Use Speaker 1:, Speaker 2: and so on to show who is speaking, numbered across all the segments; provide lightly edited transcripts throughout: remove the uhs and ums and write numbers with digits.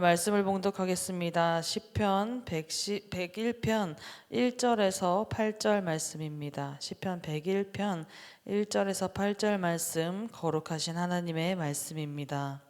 Speaker 1: 말씀을 봉독하겠습니다. 시편 101편 1절에서 8절 말씀입니다. 시편 101편 1절에서 8절 말씀, 거룩하신 하나님의 말씀입니다.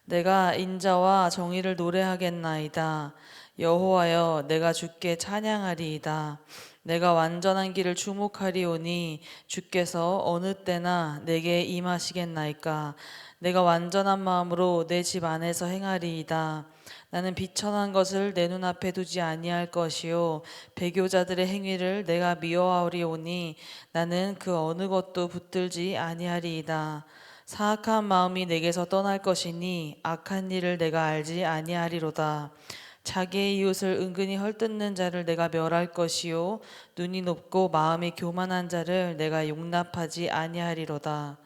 Speaker 1: 내가 인자와 정의를 노래하겠나이다. 여호와여, 내가 주께 찬양하리이다. 내가 완전한 길을 주목하리오니 주께서 어느 때나 내게 임하시겠나이까. 내가 완전한 마음으로 내 집 안에서 행하리이다. 나는 비천한 것을 내 눈앞에 두지 아니할 것이요 배교자들의 행위를 내가 미워하리오니 나는 그 어느 것도 붙들지 아니하리이다. 사악한 마음이 내게서 떠날 것이니 악한 일을 내가 알지 아니하리로다. 자기의 이웃을 은근히 헐뜯는 자를 내가 멸할 것이요 눈이 높고 마음이 교만한 자를 내가 용납하지 아니하리로다.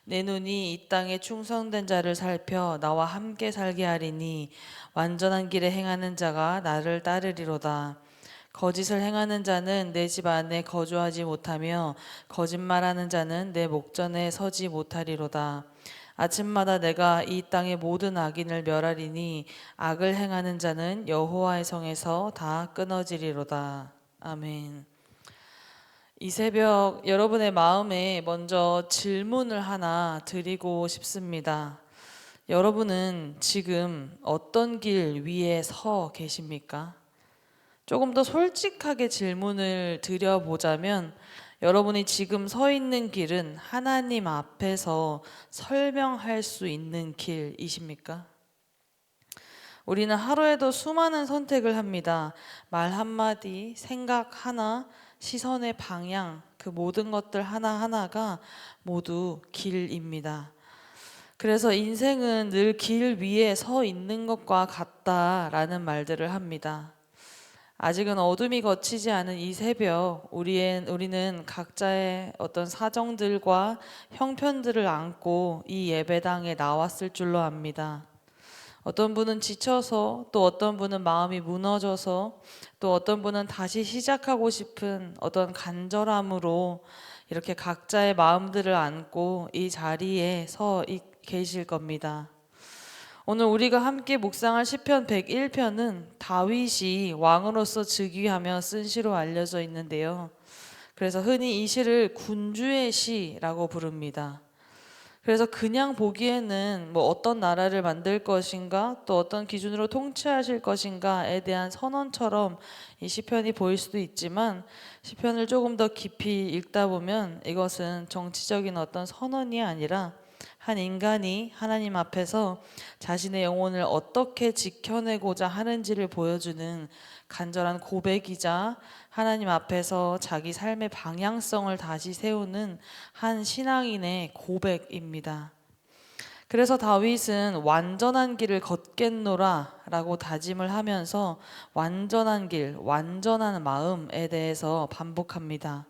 Speaker 1: 내 눈이 이 땅에 충성된 자를 살펴 나와 함께 살게 하리니 완전한 길에 행하는 자가 나를 따르리로다. 거짓을 행하는 자는 내 집 안에 거주하지 못하며 거짓말하는 자는 내 목전에 서지 못하리로다. 아침마다 내가 이 땅의 모든 악인을 멸하리니 악을 행하는 자는 여호와의 성에서 다 끊어지리로다. 아멘. 이 새벽 여러분의 마음에 먼저 질문을 하나 드리고 싶습니다. 여러분은 지금 어떤 길 위에 서 계십니까? 조금 더 솔직하게 질문을 드려보자면, 여러분이 지금 서 있는 길은 하나님 앞에서 설명할 수 있는 길이십니까? 우리는 하루에도 수많은 선택을 합니다. 말 한마디, 생각 하나, 시선의 방향, 그 모든 것들 하나하나가 모두 길입니다. 그래서 인생은 늘 길 위에 서 있는 것과 같다라는 말들을 합니다. 아직은 어둠이 걷히지 않은 이 새벽, 우리는 각자의 어떤 사정들과 형편들을 안고 이 예배당에 나왔을 줄로 압니다. 어떤 분은 지쳐서, 또 어떤 분은 마음이 무너져서, 또 어떤 분은 다시 시작하고 싶은 어떤 간절함으로 이렇게 각자의 마음들을 안고 이 자리에 서 계실 겁니다. 오늘 우리가 함께 묵상할 시편 101편은 다윗이 왕으로서 즉위하며 쓴 시로 알려져 있는데요. 그래서 흔히 이 시를 군주의 시라고 부릅니다. 그래서 그냥 보기에는 어떤 나라를 만들 것인가, 또 어떤 기준으로 통치하실 것인가에 대한 선언처럼 이 시편이 보일 수도 있지만, 시편을 조금 더 깊이 읽다 보면 이것은 정치적인 어떤 선언이 아니라 한 인간이 하나님 앞에서 자신의 영혼을 어떻게 지켜내고자 하는지를 보여주는 간절한 고백이자 하나님 앞에서 자기 삶의 방향성을 다시 세우는 한 신앙인의 고백입니다. 그래서 다윗은 완전한 길을 걷겠노라 라고 다짐을 하면서 완전한 길, 완전한 마음에 대해서 반복합니다.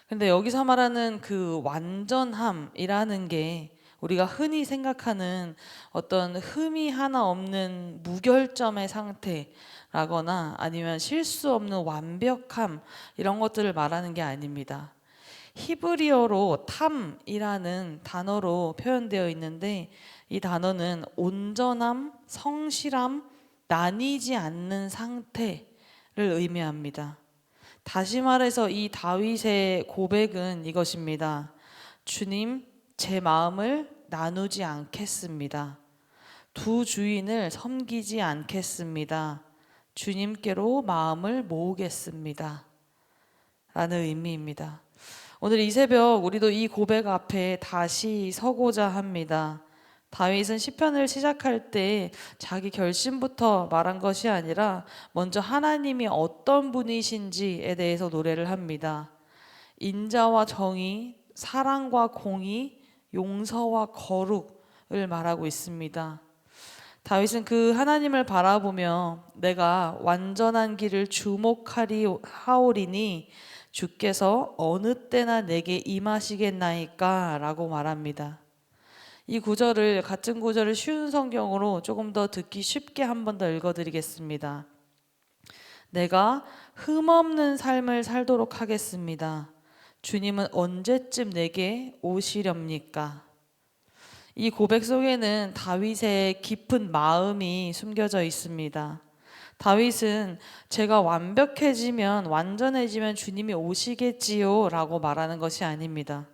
Speaker 1: 근데 여기서 말하는 그 완전함이라는 게 우리가 흔히 생각하는 어떤 흠이 하나 없는 무결점의 상태라거나 아니면 실수 없는 완벽함, 이런 것들을 말하는 게 아닙니다. 히브리어로 탐이라는 단어로 표현되어 있는데, 이 단어는 온전함, 성실함, 나뉘지 않는 상태를 의미합니다. 다시 말해서 이 다윗의 고백은 이것입니다. 주님, 제 마음을 나누지 않겠습니다. 두 주인을 섬기지 않겠습니다. 주님께로 마음을 모으겠습니다. 라는 의미입니다. 오늘 이 새벽 우리도 이 고백 앞에 다시 서고자 합니다. 다윗은 시편을 시작할 때 자기 결심부터 말한 것이 아니라 먼저 하나님이 어떤 분이신지에 대해서 노래를 합니다. 인자와 정의, 사랑과 공의, 용서와 거룩을 말하고 있습니다. 다윗은 그 하나님을 바라보며 내가 완전한 길을 주목하리하오리니 주께서 어느 때나 내게 임하시겠나이까 라고 말합니다. 이 구절을, 같은 구절을 쉬운 성경으로 조금 더 듣기 쉽게 한 번 더 읽어드리겠습니다. 내가 흠없는 삶을 살도록 하겠습니다. 주님은 언제쯤 내게 오시렵니까? 이 고백 속에는 다윗의 깊은 마음이 숨겨져 있습니다. 다윗은 제가 완벽해지면, 완전해지면 주님이 오시겠지요 라고 말하는 것이 아닙니다.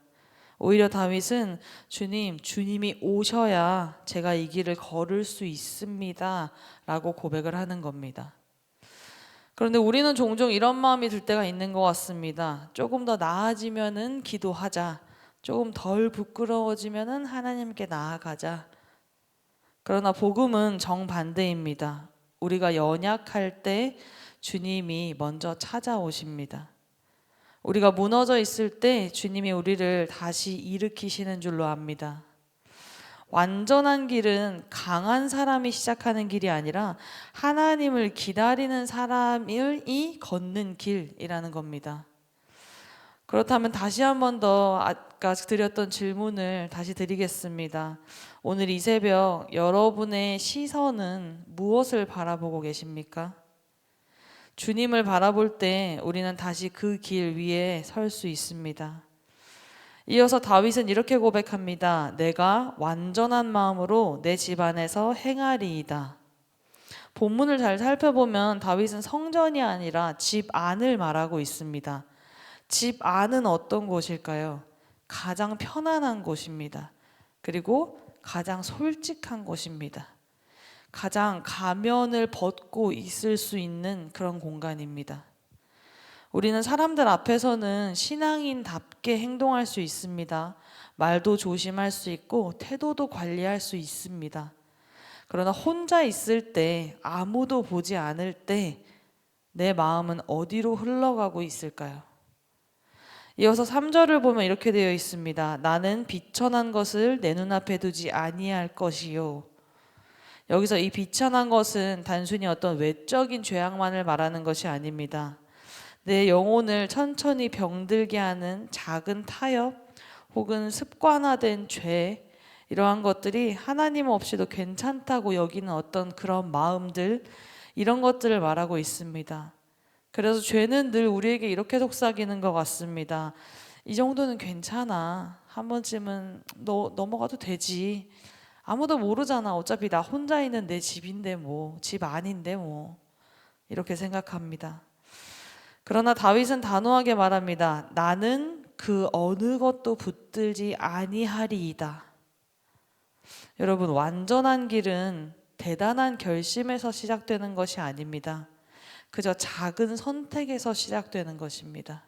Speaker 1: 오히려 다윗은 주님이 오셔야 제가 이 길을 걸을 수 있습니다 라고 고백을 하는 겁니다. 그런데 우리는 종종 이런 마음이 들 때가 있는 것 같습니다. 조금 더 나아지면은 기도하자. 조금 덜 부끄러워지면은 하나님께 나아가자. 그러나 복음은 정반대입니다. 우리가 연약할 때 주님이 먼저 찾아오십니다. 우리가 무너져 있을 때 주님이 우리를 다시 일으키시는 줄로 압니다. 완전한 길은 강한 사람이 시작하는 길이 아니라 하나님을 기다리는 사람이 걷는 길이라는 겁니다. 그렇다면 다시 한 번 더 아까 드렸던 질문을 다시 드리겠습니다. 오늘 이 새벽 여러분의 시선은 무엇을 바라보고 계십니까? 주님을 바라볼 때 우리는 다시 그 길 위에 설 수 있습니다. 이어서 다윗은 이렇게 고백합니다. 내가 완전한 마음으로 내 집안에서 행하리이다. 본문을 잘 살펴보면 다윗은 성전이 아니라 집 안을 말하고 있습니다. 집 안은 어떤 곳일까요? 가장 편안한 곳입니다. 그리고 가장 솔직한 곳입니다. 가장 가면을 벗고 있을 수 있는 그런 공간입니다. 우리는 사람들 앞에서는 신앙인답게 행동할 수 있습니다. 말도 조심할 수 있고 태도도 관리할 수 있습니다. 그러나 혼자 있을 때, 아무도 보지 않을 때 내 마음은 어디로 흘러가고 있을까요? 이어서 3절을 보면 이렇게 되어 있습니다. 나는 비천한 것을 내 눈앞에 두지 아니할 것이요. 여기서 이 비천한 것은 단순히 어떤 외적인 죄악만을 말하는 것이 아닙니다. 내 영혼을 천천히 병들게 하는 작은 타협 혹은 습관화된 죄, 이러한 것들이 하나님 없이도 괜찮다고 여기는 어떤 그런 마음들, 이런 것들을 말하고 있습니다. 그래서 죄는 늘 우리에게 이렇게 속삭이는 것 같습니다. 이 정도는 괜찮아. 한 번쯤은 너 넘어가도 되지. 아무도 모르잖아. 어차피 나 혼자 있는 내 집인데 뭐, 집 아닌데 뭐, 이렇게 생각합니다. 그러나 다윗은 단호하게 말합니다. 나는 그 어느 것도 붙들지 아니하리이다. 여러분, 완전한 길은 대단한 결심에서 시작되는 것이 아닙니다. 그저 작은 선택에서 시작되는 것입니다.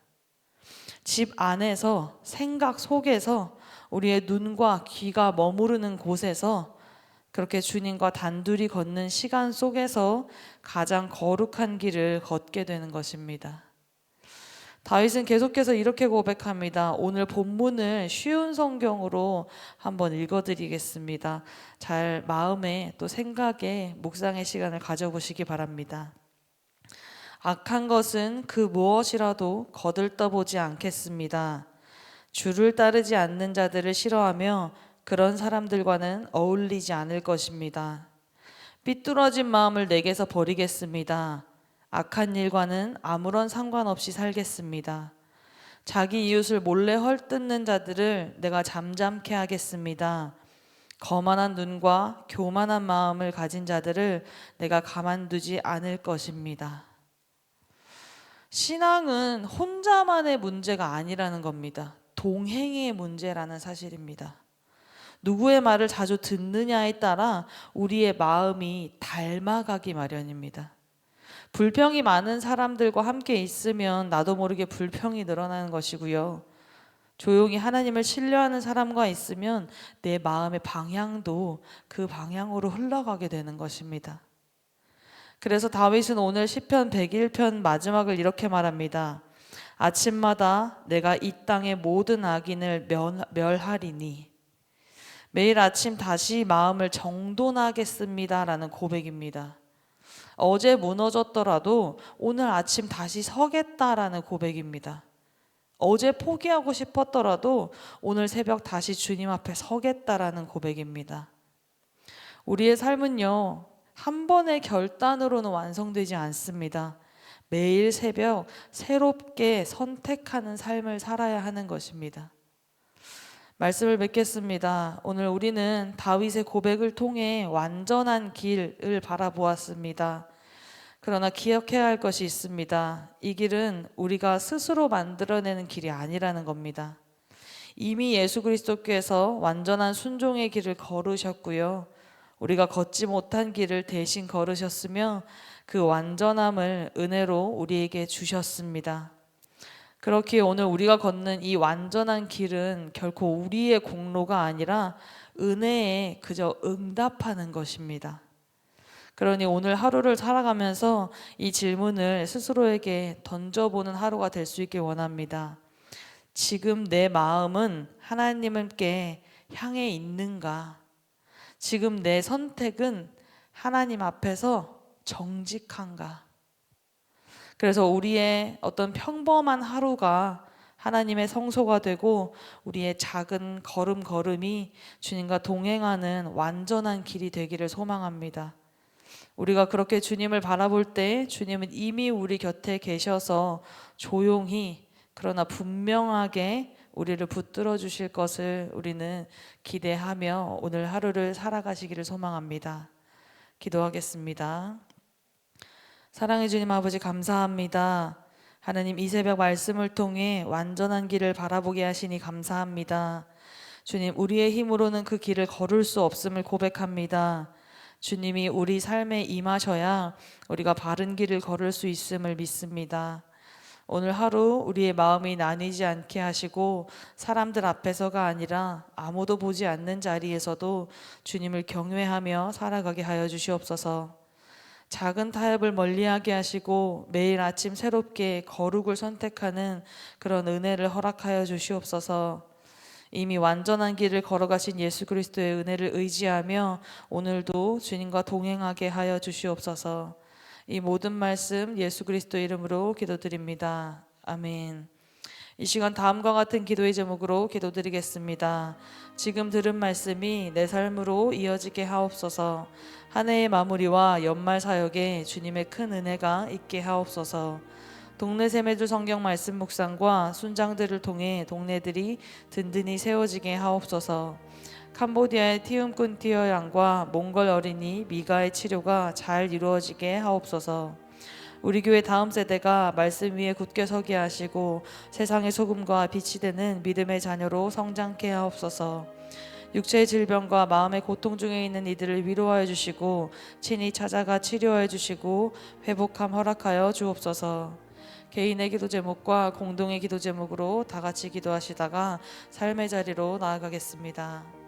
Speaker 1: 집 안에서, 생각 속에서, 우리의 눈과 귀가 머무르는 곳에서, 그렇게 주님과 단둘이 걷는 시간 속에서 가장 거룩한 길을 걷게 되는 것입니다. 다윗은 계속해서 이렇게 고백합니다. 오늘 본문을 쉬운 성경으로 한번 읽어드리겠습니다. 잘 마음에 또 생각에 묵상의 시간을 가져보시기 바랍니다. 악한 것은 그 무엇이라도 거들떠보지 않겠습니다. 주를 따르지 않는 자들을 싫어하며 그런 사람들과는 어울리지 않을 것입니다. 삐뚤어진 마음을 내게서 버리겠습니다. 악한 일과는 아무런 상관없이 살겠습니다. 자기 이웃을 몰래 헐뜯는 자들을 내가 잠잠케 하겠습니다. 거만한 눈과 교만한 마음을 가진 자들을 내가 가만두지 않을 것입니다. 신앙은 혼자만의 문제가 아니라는 겁니다. 동행의 문제라는 사실입니다. 누구의 말을 자주 듣느냐에 따라 우리의 마음이 닮아가기 마련입니다. 불평이 많은 사람들과 함께 있으면 나도 모르게 불평이 늘어나는 것이고요. 조용히 하나님을 신뢰하는 사람과 있으면 내 마음의 방향도 그 방향으로 흘러가게 되는 것입니다. 그래서 다윗은 오늘 시편 101편 마지막을 이렇게 말합니다. 아침마다 내가 이 땅의 모든 악인을 멸하리니. 매일 아침 다시 마음을 정돈하겠습니다라는 고백입니다. 어제 무너졌더라도 오늘 아침 다시 서겠다라는 고백입니다. 어제 포기하고 싶었더라도 오늘 새벽 다시 주님 앞에 서겠다라는 고백입니다. 우리의 삶은요, 한 번의 결단으로는 완성되지 않습니다. 매일 새벽 새롭게 선택하는 삶을 살아야 하는 것입니다. 말씀을 맺겠습니다. 오늘 우리는 다윗의 고백을 통해 완전한 길을 바라보았습니다. 그러나 기억해야 할 것이 있습니다. 이 길은 우리가 스스로 만들어내는 길이 아니라는 겁니다. 이미 예수 그리스도께서 완전한 순종의 길을 걸으셨고요. 우리가 걷지 못한 길을 대신 걸으셨으며 그 완전함을 은혜로 우리에게 주셨습니다. 그렇기에 오늘 우리가 걷는 이 완전한 길은 결코 우리의 공로가 아니라 은혜에 그저 응답하는 것입니다. 그러니 오늘 하루를 살아가면서 이 질문을 스스로에게 던져보는 하루가 될 수 있길 원합니다. 지금 내 마음은 하나님께 향해 있는가? 지금 내 선택은 하나님 앞에서 정직한가? 그래서 우리의 어떤 평범한 하루가 하나님의 성소가 되고 우리의 작은 걸음걸음이 주님과 동행하는 완전한 길이 되기를 소망합니다. 우리가 그렇게 주님을 바라볼 때 주님은 이미 우리 곁에 계셔서 조용히 그러나 분명하게 우리를 붙들어 주실 것을 우리는 기대하며 오늘 하루를 살아가시기를 소망합니다. 기도하겠습니다. 사랑해 주님 아버지 감사합니다. 하나님 이 새벽 말씀을 통해 완전한 길을 바라보게 하시니 감사합니다. 주님 우리의 힘으로는 그 길을 걸을 수 없음을 고백합니다. 주님이 우리 삶에 임하셔야 우리가 바른 길을 걸을 수 있음을 믿습니다. 오늘 하루 우리의 마음이 나뉘지 않게 하시고 사람들 앞에서가 아니라 아무도 보지 않는 자리에서도 주님을 경외하며 살아가게 하여 주시옵소서. 작은 타협을 멀리하게 하시고 매일 아침 새롭게 거룩을 선택하는 그런 은혜를 허락하여 주시옵소서. 이미 완전한 길을 걸어가신 예수 그리스도의 은혜를 의지하며 오늘도 주님과 동행하게 하여 주시옵소서. 이 모든 말씀 예수 그리스도 이름으로 기도드립니다. 아멘. 이 시간 다음과 같은 기도의 제목으로 기도드리겠습니다. 지금 들은 말씀이 내 삶으로 이어지게 하옵소서. 한 해의 마무리와 연말 사역에 주님의 큰 은혜가 있게 하옵소서. 동네 세메들 성경 말씀 묵상과 순장들을 통해 동네들이 든든히 세워지게 하옵소서. 캄보디아의 티움꾼 티어양과 몽골 어린이 미가의 치료가 잘 이루어지게 하옵소서. 우리 교회 다음 세대가 말씀 위에 굳게 서게 하시고 세상의 소금과 빛이 되는 믿음의 자녀로 성장케 하옵소서. 육체의 질병과 마음의 고통 중에 있는 이들을 위로하여 주시고 친히 찾아가 치료하여 주시고 회복함 허락하여 주옵소서. 개인의 기도 제목과 공동의 기도 제목으로 다 같이 기도하시다가 삶의 자리로 나아가겠습니다.